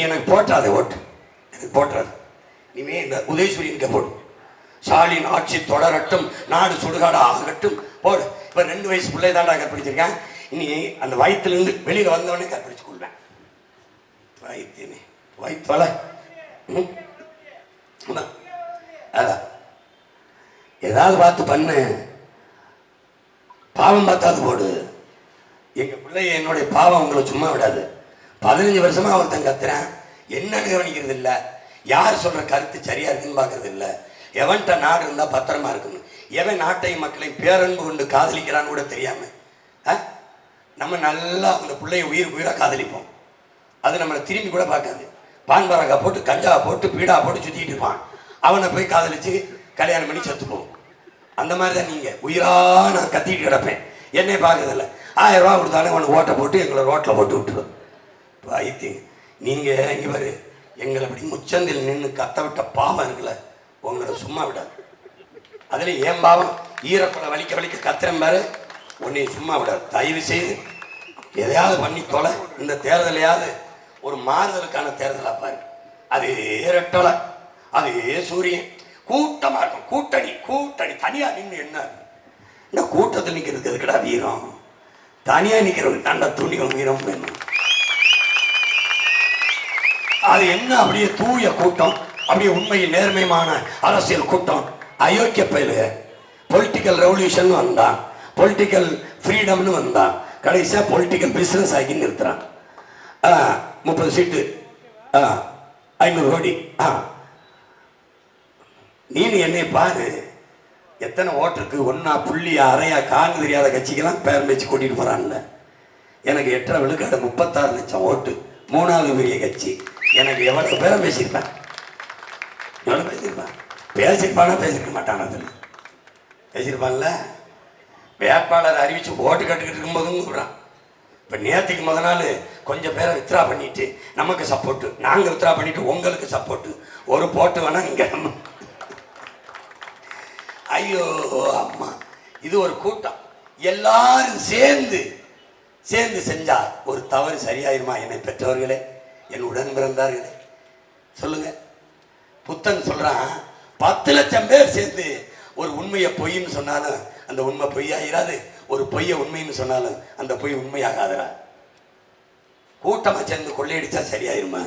எனக்கு போட்டாத ஓட்டு, எனக்கு போட்டாது. இனிமே இந்த உதயசூரியனுக்கு போடு. ஸ்டாலின் ஆட்சி தொடரட்டும், நாடு சுடுகாடு ஆகட்டும் போடு. இப்போ 2 வயசு பிள்ளை தாண்டா கற்பிடிச்சிருக்கேன். இனி அந்த வயிற்றுலேருந்து வெளியில் வந்தவொடனே கற்பிடிச்சு கொள்வேன். வயிற்றுனே வயிற்றால அதான் ஏதாவது பார்த்து பண்ணு, பாவம் பார்த்தாது போடு. எங்கள் பிள்ளைய என்னுடைய பாவம் உங்களை சும்மா விடாது. 15 வருஷமாக ஒருத்தன் கத்துறேன், என்னன்னு கவனிக்கிறது இல்லை. யார் சொல்கிற கருத்து சரியா இருக்குன்னு பார்க்கறது இல்லை. எவன்கிட்ட நாடு இருந்தால் பத்திரமா இருக்கணும், எவன் நாட்டையும் மக்களையும் பேரன்பு கொண்டு காதலிக்கிறான்னு கூட தெரியாமல் நம்ம நல்லா அந்த பிள்ளைய உயிராக காதலிப்போம். அது நம்மளை திரும்பி கூட பார்க்காது. பான்பரக்கா போட்டு கஞ்சாவை போட்டு பீடா போட்டு சுற்றிட்டு இருப்பான். அவனை போய் காதலிச்சு கல்யாணம் பண்ணி செத்துப்போம். அந்த மாதிரி தான் நீங்கள் உயிராக நான் கத்திட்டு கிடப்பேன், என்னை பார்க்கறதில்ல. 1000 ரூபா கொடுத்தாலே அவனுக்கு ஓட்டை போட்டு எங்களை ரோட்டில் போட்டு விட்டுருவோம். வைத்தியங்க நீங்கள் இங்கே பாரு, எங்களை அப்படி முச்சந்தில் நின்று கத்த விட்ட பாவம் இருக்குல்ல, உங்களை சும்மா விடாது. அதில் ஏன் பாவம் ஈரப்பழம் வலிக்க வலிக்க கத்துறேன் பாரு, உன்னை சும்மா விடாது. தயவு செய்து எதையாவது பண்ணி தொலை. இந்த தேர்தலையாவது ஒரு மாறுதலுக்கான தேர்தலாக பாரு. அது ரெட்டலை, அது சூரியன் கூட்டமாக இருக்கும். கூட்டணி கூட்டணி தனியாக நின்று என்ன இந்த கூட்டத்தில் நிற்கிறதுக்கு எதுக்கடா வீரம்? தனியாக நிற்கிறவங்க தாண்டா துணியும் வீரம் வேணும். அது என்ன அப்படியே தூய கூட்டம், அப்படியே உண்மையில் நேர்மையான அரசியல் கூட்டம். அயோக்கிய பயில பொலிட்டிக்கல் ரெவல்யூஷன் வந்தான், பொலிட்டிக்கல் ஃப்ரீடம்னு வந்தான், கடைசியாக பொலிட்டிக்கல் பிஸ்னஸ் ஆகி நிறுத்துறான். 30 சீட்டு 500 கோடி. நீனு என்னை பாரு, எத்தனை ஓட்டுருக்கு, 1 புள்ளி அரையா காணு தெரியாத கட்சிக்கெல்லாம் பேரம் வச்சு கூட்டிட்டு போறான்ல. எனக்கு 8.5 விழுக்காடு 36 லட்சம் ஓட்டு, 3வது பெரிய கட்சி. எனக்கு எவ்வளவு பேரம் பேசியிருப்பேன், எவ்வளோ பேசியிருப்பேன்? பேசியிருப்பானா பேசியிருக்க மாட்டானா? அதில் பேசியிருப்பான்ல. வேட்பாளர் அறிவிச்சு ஓட்டு கட்டுக்கிட்டு இருக்கும்போதும் சொல்கிறான். இப்போ நேற்றுக்கு முத நாள் கொஞ்சம் பேரை வித்ரா பண்ணிட்டு நமக்கு சப்போர்ட்டு, நாங்கள் வித்ரா பண்ணிட்டு உங்களுக்கு சப்போர்ட்டு, ஒரு போட்டு வேணா நீங்கள் நம்ம. ஐயோ அம்மா, இது ஒரு கூட்டம். எல்லாரும் சேர்ந்து சேர்ந்து செஞ்சா ஒரு தவறு சரியாயிருமா? என்னை பெற்றவர்களே, என் உடன் பிறந்தார்களே சொல்லுங்க. புத்தன் சொல்றான், 10 லட்சம் பேர் சேர்ந்து ஒரு உண்மையை பொய்ன்னு சொன்னாலும் அந்த உண்மை பொய்யாயிராது, ஒரு பொய்யை உண்மைன்னு சொன்னாலும் அந்த பொய் உண்மையாகாதரா. கூட்டமாக சேர்ந்து கொள்ளையடிச்சா சரியாயிருமா?